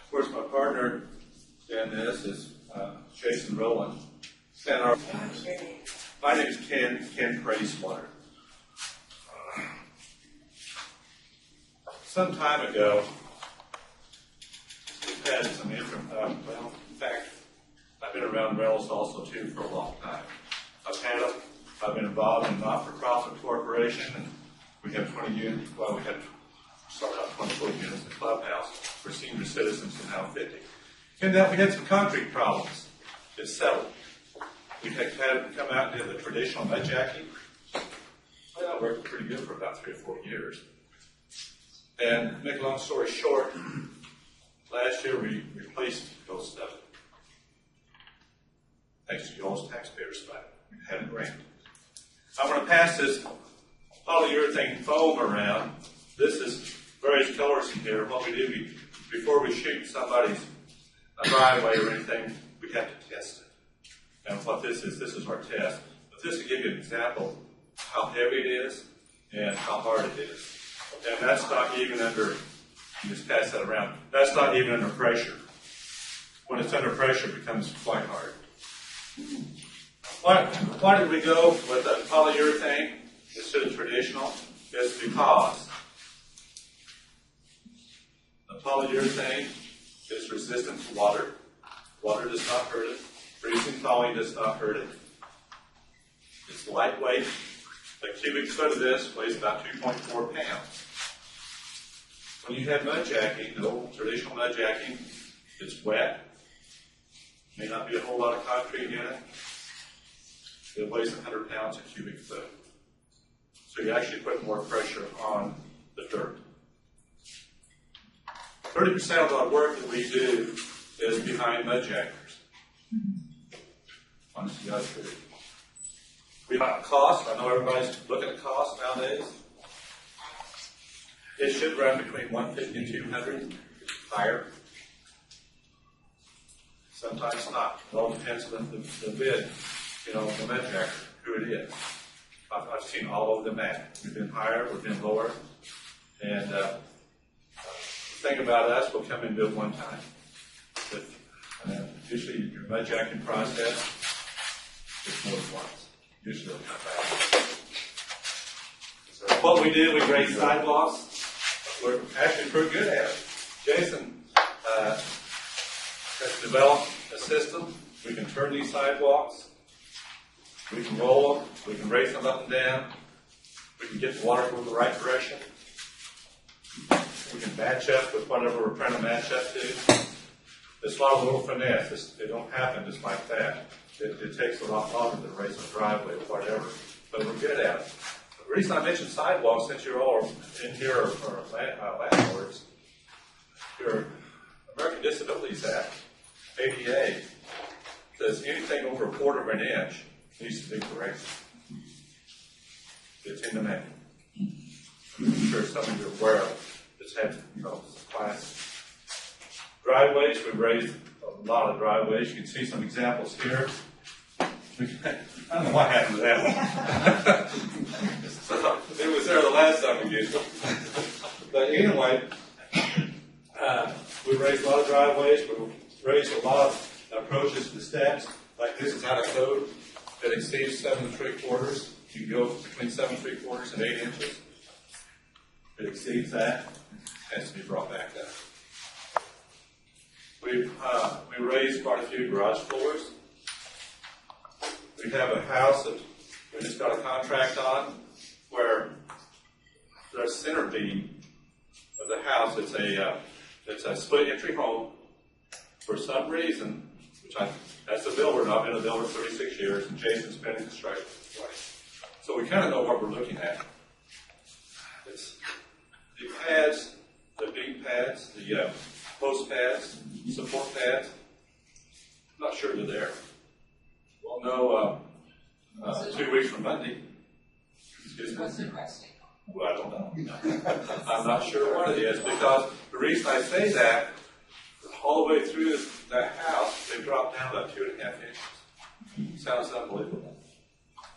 Of course, my partner in this is Jason Rowland. And my name is Ken Pracewater. Some time ago, we've had some well, in fact, I've been around rentals also too for a long time. I've been involved in a not-for-profit corporation, and we have 20 units. Well, we had started out 24 units in the clubhouse for senior citizens and now 50. And then we had some concrete problems. It settled. We had to come out and do the traditional mudjacking. Well, it worked pretty good for about 3 or 4 years. And to make a long story short, last year we replaced those stuff. Thanks to y'all's taxpayers' money. We had a grant. I'm going to pass this polyurethane foam around. This is various colors in here. What we do, before we shoot somebody's driveway or anything, we have to test it. And what this is our test. But this will give you an example of how heavy it is and how hard it is. And that's not even under, you just pass that around, that's not even under pressure. When it's under pressure, it becomes quite hard. Why did we go with the polyurethane instead of traditional? It's because the polyurethane is resistant to water. Water does not hurt it. Freezing, thawing does not hurt it. It's lightweight. A cubic foot of this weighs about 2.4 pounds. When you have mudjacking, the old traditional mudjacking, it's wet. May not be a whole lot of concrete in it. It weighs 100 pounds a cubic foot. So you actually put more pressure on the dirt. 30% of the work that we do is behind mudjackers. Honestly, that's true. We have cost. I know everybody's looking at cost nowadays. It should run between $150 and $200, higher. Sometimes not. It all depends on the bid, the mudjacker, who it is. I've seen all over the map. We've been higher, we've been lower. And the thing about us, we'll come and do it one time. But usually your mudjacking process, it's more than once. Usually it'll come back. So what we did, we raised sidewalks. We're actually pretty good at it. Jason has developed a system. We can turn these sidewalks. We can roll them. We can raise them up and down. We can get the water going the right direction. We can match up with whatever we're trying to match up to. It's not a little finesse. They don't happen just like that. It takes a lot longer to raise a driveway or whatever, but we're good at it. The reason I mentioned sidewalks, since you're all in here for landlords, your American Disabilities Act, ADA, says anything over 1/4 of an inch needs to be corrected. It's in the manual. I'm sure some of you are aware of. It's had, some class. Driveways, we raised a lot of driveways. You can see some examples here. I don't know what happened to that one. So, it was there the last time we used it. But anyway, we raised a lot of driveways. We raised a lot of approaches to the steps. Like this is out of code that exceeds 7 3/4. You can go between 7 3/4 and 8 inches. If it exceeds that, it has to be brought back up. We raised quite a few garage floors. We have a house that we just got a contract on where the center beam of the house, it's a split entry home. For some reason, that's a builder, and I've been a builder 36 years, and Jason's been in construction. So we kind of know what we're looking at. It's the pads, the beam pads, the post pads, support pads. I'm not sure they're there. We'll know 2 weeks from Monday. Excuse me. What's the question? Well, I don't know. I'm not sure what it is, because the reason I say that, all the way through that house, they dropped down about 2.5 inches. Sounds unbelievable.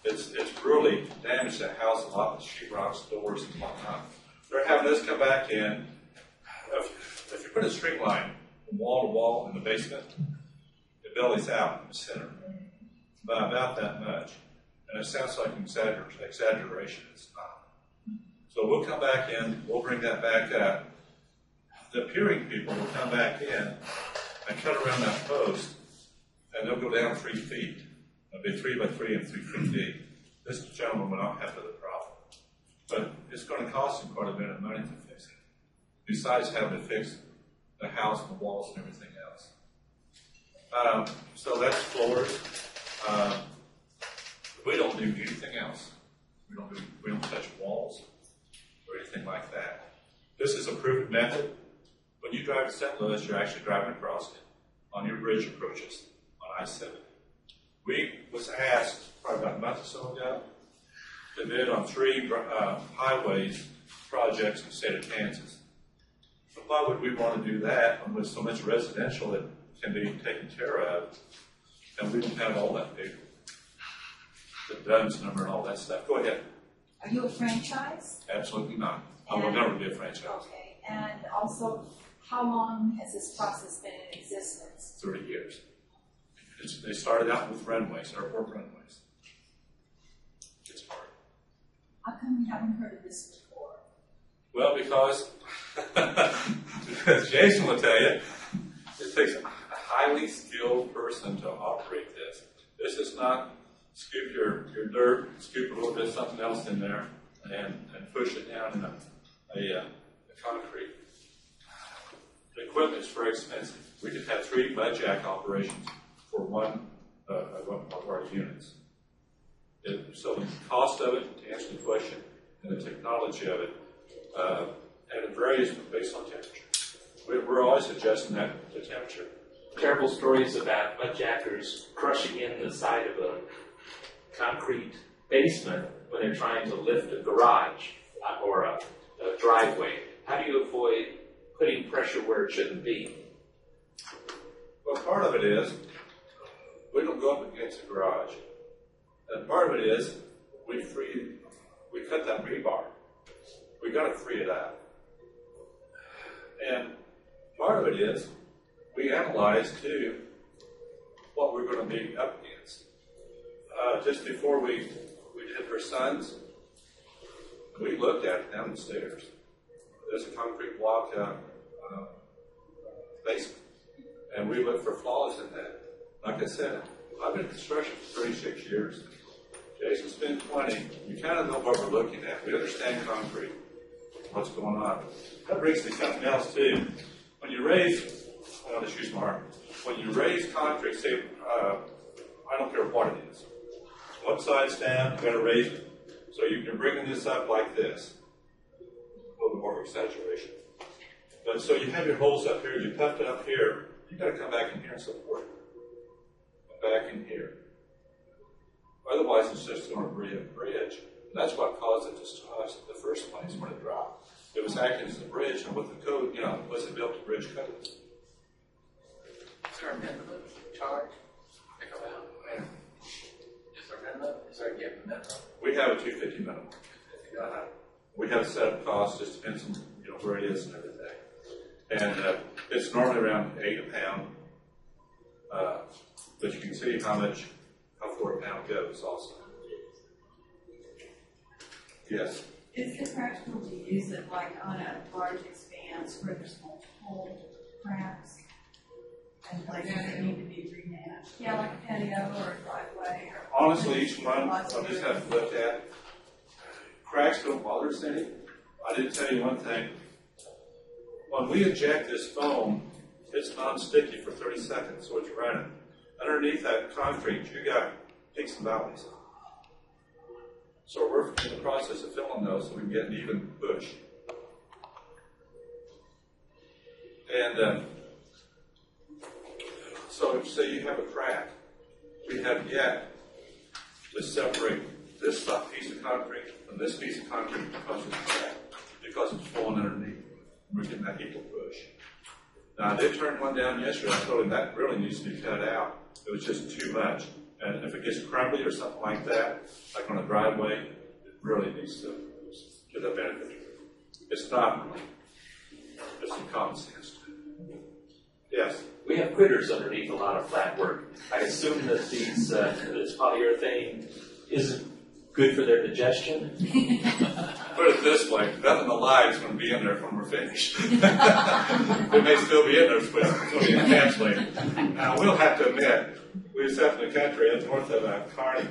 It's really damaged the house a lot with sheetrocks, doors, and whatnot. They're having this come back in. If you put a string line wall to wall in the basement, it bellies out in the center, by about that much. And it sounds like an exaggeration. It's not. So we'll come back in, we'll bring that back up. The piering people will come back in and cut around that post, and they'll go down 3 feet. It'll be 3 by 3 and 3 feet deep. This gentleman will not have the problem. But it's going to cost him quite a bit of money to fix it, besides having to fix the house and the walls and everything else. So that's floors. We don't do anything else. We don't touch walls or anything like that. This is a proven method. When you drive to St. Louis, you're actually driving across it on your bridge approaches on I-70. We was asked probably about a month or so ago to bid on 3 highways projects in the state of Kansas. So why would we want to do that when there's so much residential that can be taken care of, and we don't have all that paper, the DUNS number and all that stuff? Go ahead. Are you a franchise? Absolutely not. I will never be a franchise. Okay. And also, how long has this process been in existence? 30 years. They started out with runways, airport runways. It's hard. How come you haven't heard of this before? Well, because Jason will tell you, it takes a highly skilled person to operate this. This is not scoop your dirt, scoop a little bit of something else in there, and push it down in a concrete. The equipment is very expensive. We could have 3 mudjack operations for one of our units. So the cost of it, to answer the question, and the technology of it, and it varies based on temperature. We're always adjusting that to temperature. Terrible stories about mudjackers crushing in the side of a concrete basement when they're trying to lift a garage or a driveway. How do you avoid putting pressure where it shouldn't be? Well, part of it is we don't go up against the garage. And part of it is we cut that rebar. We got to free it out. And part of it is we analyze too what we're going to be up against. Just before we did for Sons, we looked at it down the stairs. There's a concrete block basement, and we looked for flaws in that. Like I said, I've been in construction for 36 years. Jason's been 20. We kind of know what we're looking at. We understand concrete, what's going on. That brings me to something else too. When you raise, I'll just use my arm. When you raise concrete, say, I don't care what it is. One side's down, you've got to raise it. So you're bringing this up like this. A little more exaggeration. But so you have your holes up here, you puffed it up here, you've got to come back in here and support it. Come back in here. Otherwise, it's just going to be a bridge. That's what caused it to stop in the first place when it dropped. It was acting as a bridge, and with the code, it wasn't built to bridge codes. Is there a minimum charge? Is there a minimum? Is there a given minimum? We have a $250 minimum. We have a set of costs, just depends on where it is and everything. And it's normally around $8 a pound. But you can see how far a pound goes also. Yes? Is it practical to use it like on a large expanse where there's multiple cracks and places that need to be rematched? Yeah, like a patio or a driveway. Honestly, each one I'll just have to look at. Cracks don't bother us any. I did tell you one thing. When we inject this foam, it's non-sticky for 30 seconds, so it's running. Underneath that concrete, you got peaks and valleys. So we're in the process of filling those so we can get an even push. And so say you have a crack, we have yet to separate this piece of concrete from this piece of concrete because it's cracked, because it's falling underneath. We're getting that equal push. Now, I did turn one down yesterday. I told him that really needs to be cut out. It was just too much. And if it gets crumbly or something like that, like on a driveway, it really needs to get a benefit. It's not really. There's some common sense to it. Yes? We have critters underneath a lot of flat work. I assume that this polyurethane isn't good for their digestion. Put it this way, nothing alive is going to be in there when we're finished. It may still be in there, but it's going to be encapsulated. Now, we'll have to admit, we was up in the country up north of Kearney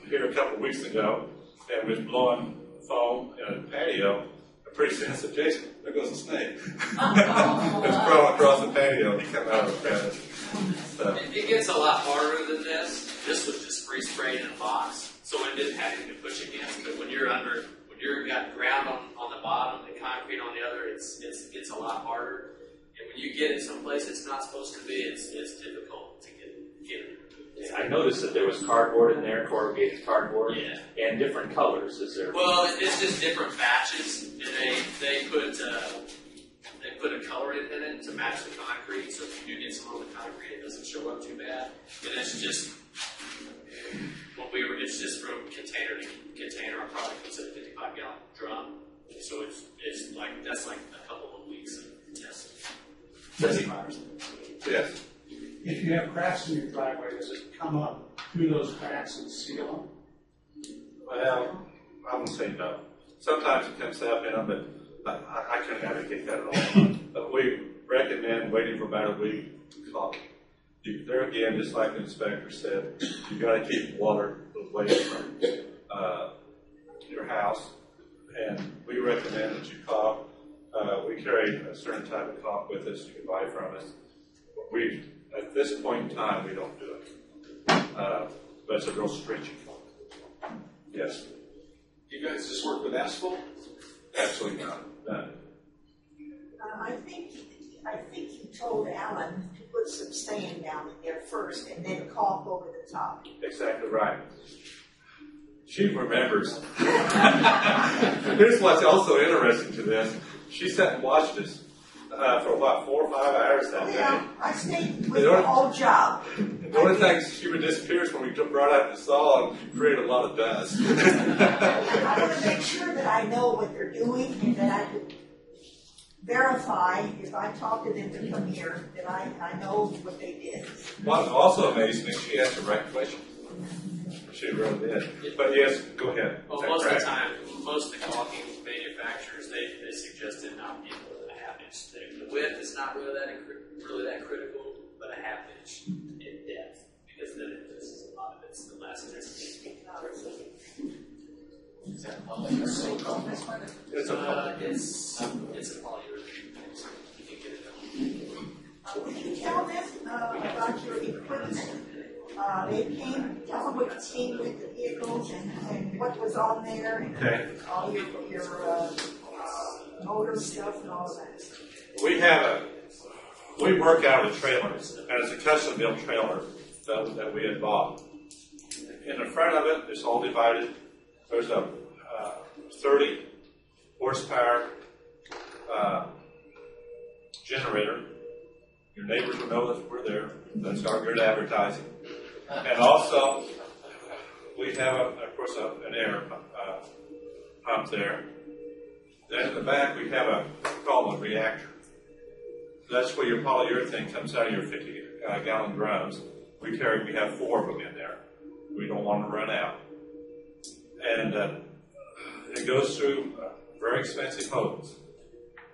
here a couple of weeks ago, and we was blowing foam in a patio. And pretty soon I said, Jason, there goes a snake. It's crawling across the patio, and he come out of the crevice. So, It gets a lot harder than this. This was just free sprayed in a box, so it didn't have anything to push against. But when you've got ground on the bottom and concrete on the other, it's a lot harder. And when you get it someplace it's not supposed to be, it's difficult to get it. I noticed that there was cardboard in there, corrugated cardboard, Yeah. and different colors. Is there? Well, it's just different batches, and they put a color in it to match the concrete. So if you do get some on the concrete, it doesn't show up too bad. And it's just it's just from container to container. Our product was a 55-gallon drum, so it's like that's like a couple of weeks of testing. yes. If you have cracks in your driveway, does it come up through those cracks and seal them? Well, I would say no. Sometimes it comes up in them, but I couldn't advocate that at all. But we recommend waiting for about a week. There again, just like the inspector said, you got to keep water away from your house, and we recommend that you caulk. We carry a certain type of caulk with us you can buy from us. At this point in time, we don't do it, but it's a real stretchy caulk. Yes. You guys just work with asphalt? Absolutely not. No. I think you told Alan to put some sand down in there first and then caulk over the top. Exactly right. She remembers. Here's what's also interesting to this. She sat and watched us for about 4 or 5 hours that day. I stayed with the whole job. The only thing she would disappear is when we brought out the saw and she created a lot of dust. I want to make sure that I know what they're doing and that I could verify if I talk to them to come here that I know what they did. What also amazed me, she asked the right question. She really did. But yes, go ahead. Well, most of the time, most of the caulking manufacturers they suggested not be more than a half inch thick. The width is not really that critical, but a half inch in depth because then a lot of it's the last distance. Is that silicone? It's a It's a polyurethane. You can get it done. Could you tell them about your equipment? Tell them what came with the vehicles and what was on there and Okay. all your motor stuff and all of that. We work out of a trailer, and it's a custom built trailer that we had bought. In the front of it, it's all divided. There's a 30 horsepower generator. Your neighbors will know that we're there. That's our good advertising. And also, we have, of course, an air pump there. Then in the back, we have called a reactor. That's where your polyurethane comes out of your 50-gallon drums. We have 4 of them in there. We don't want to run out. And it goes through a very expensive hose.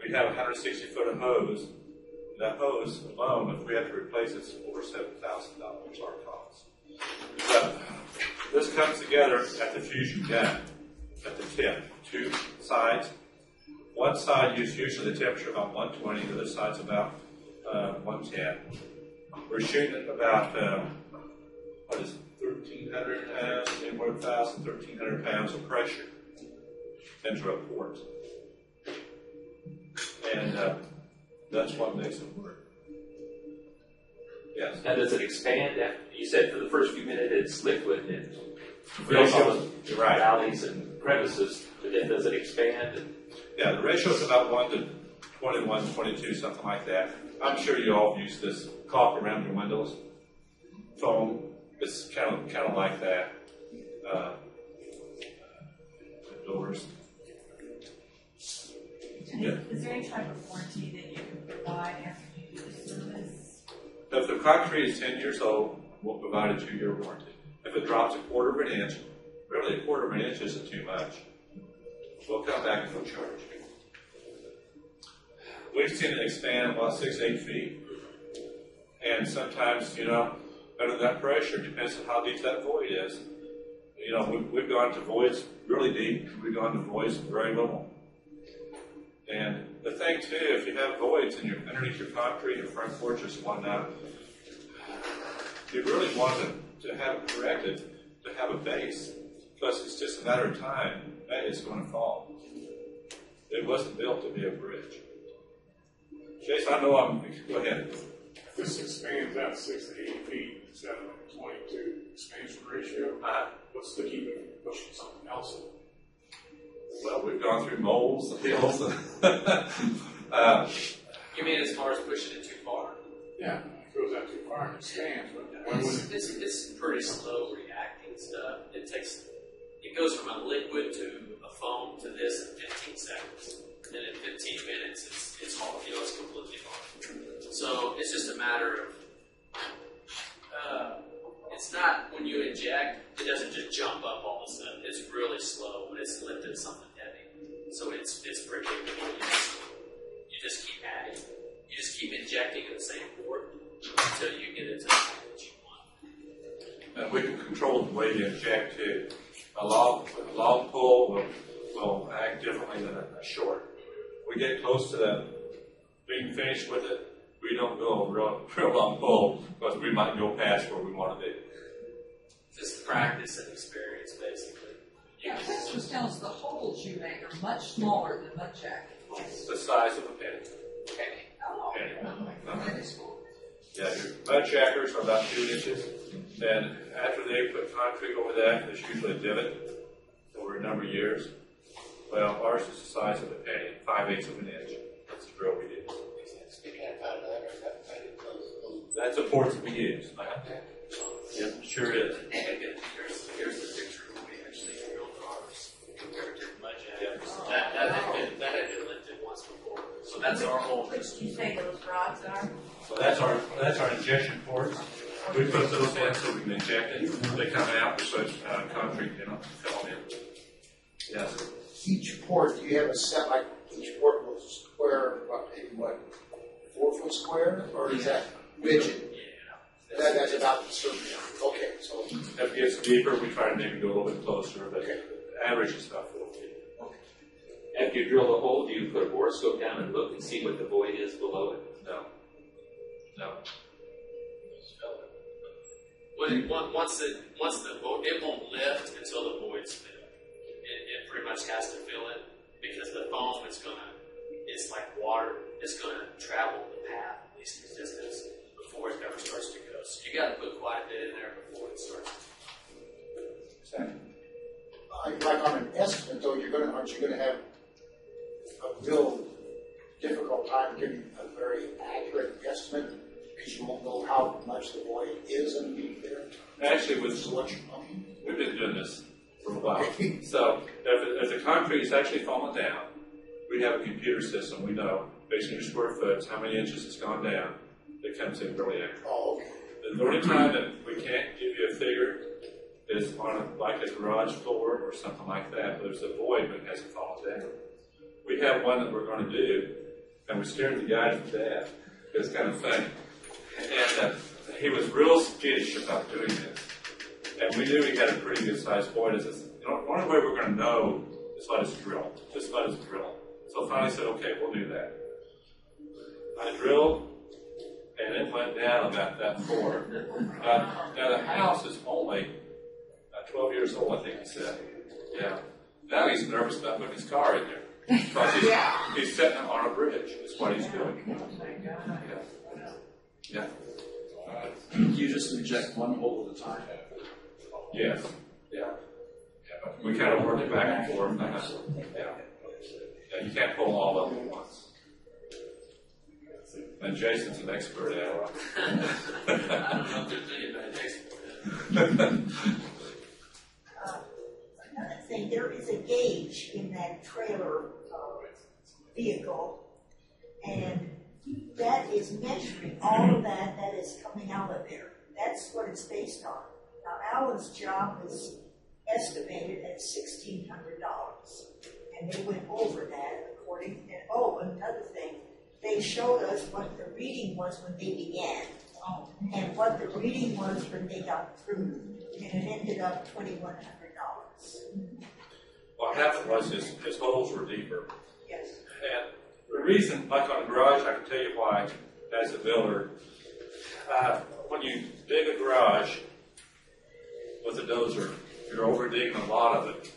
We have 160-foot of hose. That hose alone, if we have to replace it, it's over $7,000 our cost. But this comes together at the fusion gun, at the tip, 2 sides. One side usually the temperature about 120, the other side's about 110. We're shooting at about 1,300 pounds, anywhere 1,000, 1,300 pounds of pressure into a port. And that's what makes it work. Yes. Now, does it expand? You said for the first few minutes it's liquid and it You're fills all the right. valleys and crevices, but then does it expand? Yeah, the ratio is about 1 to 21, 22, something like that. I'm sure you all use this caulk around your windows. Foam, it's kind of like that. Doors. Yeah. Is there any type of warranty that you can provide after you do the service? concrete is 10 years old, we'll provide a 2-year warranty. If it drops a quarter of an inch, really a quarter of an inch isn't too much. We'll come back and we'll charge you. We've seen it expand about 6 to 8 feet. And sometimes, under that pressure, depends on how deep that void is. We've gone to voids really deep. We've gone to voids very little. And the thing too, if you have voids underneath your concrete, your front porches and whatnot, you really want to have it corrected to have a base. Because it's just a matter of time that it's going to fall. It wasn't built to be a bridge. Jason, I know go ahead. If this expands out 6 to 8 feet instead of 22 expansion ratio, what's to keep it from pushing something else in? Well, we've gone through moles and hills. You mean as far as pushing it too far? Yeah, if it goes out too far and it expands, but why wouldn't it? It's pretty slow reacting stuff. It goes from a liquid to a foam to this in 15 seconds. And then in 15 minutes, it's hard. It's completely hard. So it's just a matter of, it's not when you inject, it doesn't just jump up all of a sudden. It's really slow when it's lifting something heavy. So it's predictable. You just keep adding. You just keep injecting in the same port until you get it to the point that you want. And we can control the way you inject too. A long pull will act differently than a short. We get close to that being finished with it, we don't go a real long pull because we might go past where we want to be. Just practice and experience, basically. Yeah, Chris was telling us the holes you make are much smaller than Mudjacking. It's the size of a penny. Oh, Penny. that is cool. Yeah, your mudjackers are about 2 inches. And after they put concrete over that, there's usually a divot over a number of years. Well, ours is the size of a penny, 5/8 of an inch. That's the drill we do. That's the ports that we use. Yep, sure is. Here's the picture of what we actually drilled ours compared to the Mudjacking. That had been lifted once before. So that's our whole. Which do you say those rods are? So that's our injection ports. We put those in so we can inject it. They come out, we put concrete in them, fill them in. Yes. Each port, do you have a set, like each port will square, what, 4 foot square, or is that rigid? Yeah. That's about the surface. Okay, so. If it gets deeper, we try to maybe go a little bit closer, but the average is about 4 feet. After you drill the hole, do you put a borescope down and look and see what the void is below it? No. Once the void, it won't lift until the void's filled. It pretty much has to fill it because the foam it's like water. It's gonna travel the path at least the distance before it ever starts to go. So you got to put quite a bit in there before it starts. Like on an estimate, though, aren't you gonna have a real difficult time giving a very accurate estimate because you won't know how much the void is underneath there? Actually, we've been doing this for a while. So if the concrete is actually falling down, we have a computer system. We know, based on your square foot, how many inches it's gone down. It comes in really accurate. Oh, okay. The only time that we can't give you a figure is on like a garage floor or something like that. There's a void but it hasn't fallen down. We have one that we're going to do, and we're scaring the guy to death. It's kind of funny. And he was real skittish about doing this. And we knew he had a pretty good sized void. The only way we're going to know is let us drill. Just let us drill. So finally said, okay, we'll do that. I drilled, and it went down about that 4. Now the house is only 12 years old, I think he said. Yeah. Now he's nervous about putting his car in there. Because he's setting it on a bridge. Is what he's doing. Yeah. You just inject one hole at a time. Yes. Yeah. We kind of work it back and forth. Yeah. You can't pull all of them at once. And Jason's an expert at it. I don't know if there's anybody expert. Another thing, there is a gauge in that trailer vehicle, and that is measuring all of that is coming out of there. That's what it's based on. Now, Alan's job was estimated at $1,600, and they went over that according, and oh, another thing, they showed us what the reading was when they began, and what the reading was when they got through, and it ended up $2,100. What happened was his holes were deeper. Yes. And the reason, like on a garage, I can tell you why, as a builder, when you dig a garage with a dozer, you're over digging a lot of it,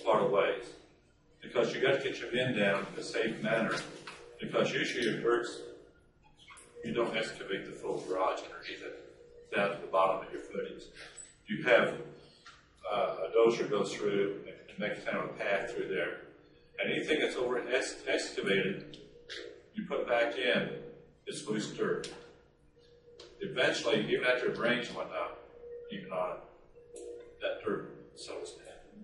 part of ways. Because you got to get your bin down in a safe manner. Because usually it works, you don't excavate the full garage underneath it, down to the bottom of your footings. You have a dozer go through and make kind of a path through there. And anything that's over excavated, you put back in, it's loose dirt. Eventually, even after it rains and whatnot, even on it, that dirt settles down.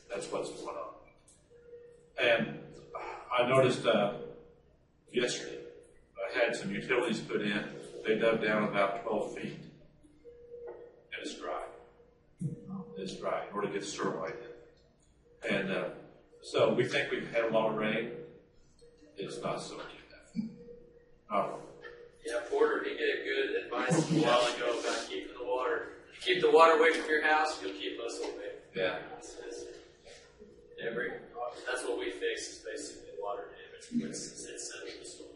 That's what's going on. And I noticed yesterday, I had some utilities put in. They dug down about 12 feet. And it's dry. It's dry in order to get the sterlite in. And so we think we've had a lot of rain. It's not so bad. Yeah, Porter, he gave good advice a while ago about keeping the water. If you keep the water away from your house, you'll keep us away. Yeah. That's what we face is basically water damage. It's central storm.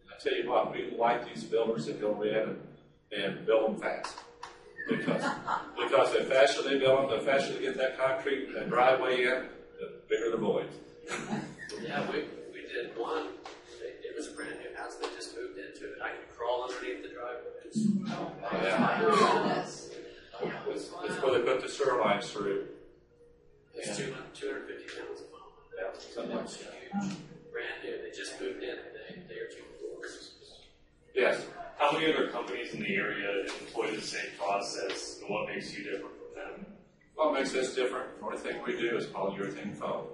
I tell you what, we like these builders that go in and build them fast. Because the faster they build them, the faster they get that concrete and driveway in, the bigger the void. Yeah, we did one. It was a brand new house. They just moved into it. I could crawl underneath the driveway. Yeah. It's where they put the sewer lines through. It's 250 pounds of foam. Yeah, something like that. Brand new. They just moved in a day or two before. Yes. How many other companies in the area employ the same process, and what makes you different from them? What makes us different? The only thing we do is polyurethane foam.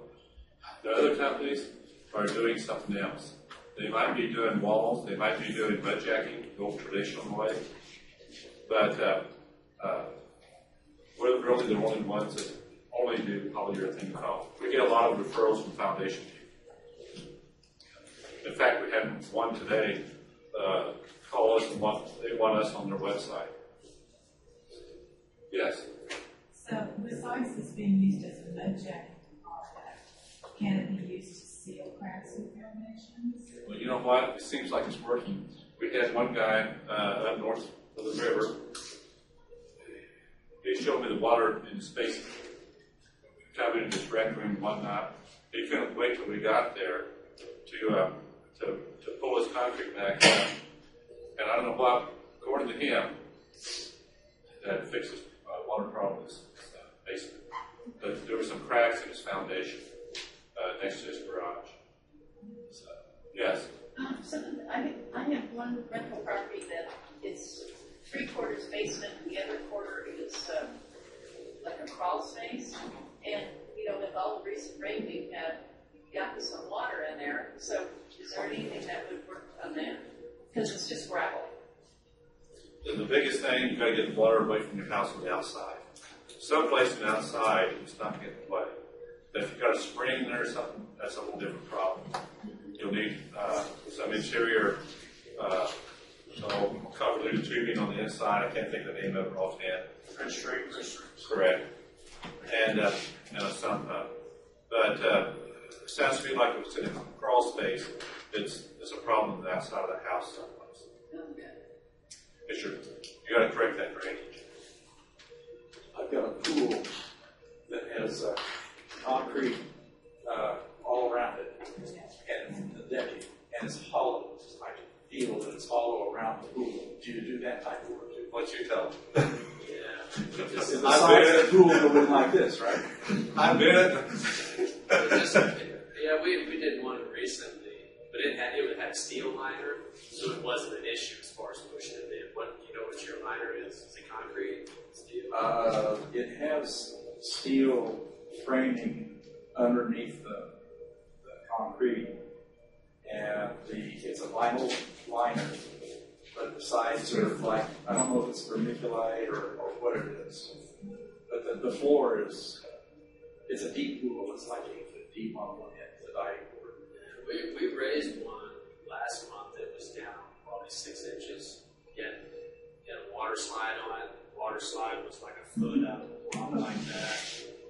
The other companies are doing something else. They might be doing walls, they might be doing mudjacking, the old traditional way, but we're really the only ones that only do polyurethane foam. We get a lot of referrals from foundation people. In fact, we had one today call us and they want us on their website. Yes? So besides this being used as a mudjacking product, can it be used to seal cracks and foundations? Well, you know what? It seems like it's working. We had one guy up north of the river. He showed me the water in his basement, coming in his rec room and whatnot. He couldn't wait till we got there to pull his concrete back up. And I don't know what, according to him, that fixes water problems in his basement. But there were some cracks in his foundation next to his garage. So, yes? I have one rental property that is 3/4 basement, and the other quarter is like a crawl space. And, with all the recent rain we've had, gotten some water in there. So is there anything that would work on that? Because it's just gravel. The biggest thing, you've got to get water away from your house on the outside. Someplace on the outside, it's not getting wet. But if you've got a spring there or something, that's a whole different problem. You'll need some interior convoluted tubing on the inside. I can't think of the name of it offhand. Correct. And some, but it sounds to me like if it's in a crawl space, it's a problem on the outside of the house someplace. Okay. You got to correct that drainage. I've got a pool that has concrete all around it, and the decking, and it's hollow. I can feel that it's hollow around the pool. Do you do that type of work too? What you tell them. Yeah. It's the size of the pool going like this, right? I've been it. Yeah, we did one recently, but it had a steel liner, so it wasn't an issue as far as pushing it in. What your liner is? Is it concrete, steel? It has steel framing underneath the concrete, and it's a vinyl liner, but the sides are like, I don't know if it's vermiculite or what it is. But the floor it's a deep pool, it's like 8 foot deep on one end that I ordered. We raised one last month that was down probably 6 inches. Had a water slide on it. Water slide was like a foot out of the water like that.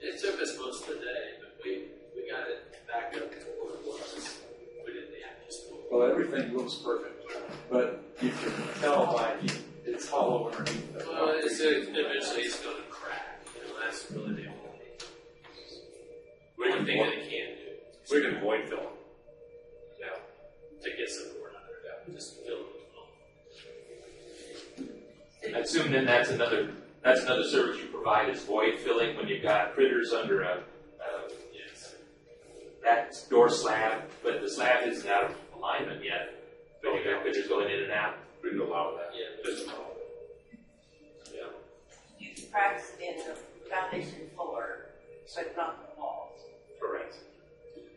It took us most of the day, but we got it back up to what it was. We didn't have to spoil it. Well, everything looks perfect, but you can tell by it's hollow underneath. Well, eventually it's going to crack. That's really the only thing that it can do. We can void fill them. To get support under that, just fill it with I assume then that's another service you provide is void filling when you've got critters under yes. that door slab, but the slab isn't out of alignment yet. But you've got critters going in and out. We can allow that. Yeah. Just allow it. Use cracks in the foundation floor, but not the walls. Correct.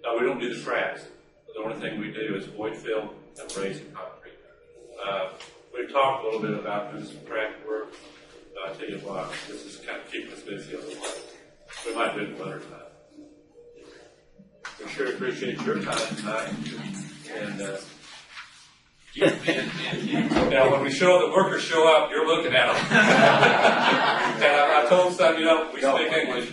No, we don't do the tracks. The only thing we do is void fill and raise the concrete. We've talked a little bit about doing some track work. I tell you what, this is kind of keeping us busy a little bit. We might do it in winter time. We sure appreciate your time tonight. And now, when the workers show up, you're looking at them. And I told some, we speak English.